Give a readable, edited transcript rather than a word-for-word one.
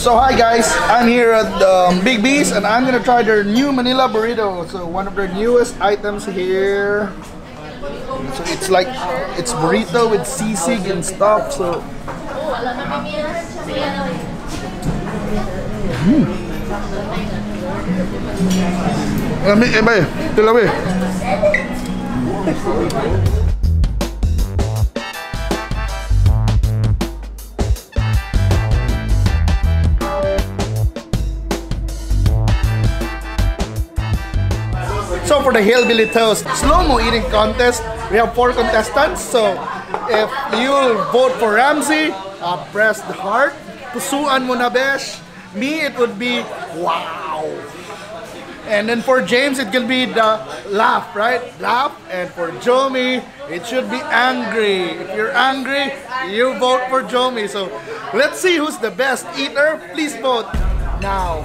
So hi guys, I'm here at Bigby's and I'm gonna try their new Manila burrito. So one of their newest items here. So it's like burrito with sisig and stuff. So So for the HillBilly Toast Slowmo Eating Contest, we have 4 contestants. So if you'll vote for Ramsey, press the heart. Pusuan mo na besh. Me, it would be wow. And then for James, it will be the laugh, right? Laugh. And for Jomi, it should be angry. If you're angry, you vote for Jomi. So let's see who's the best eater. Please vote now.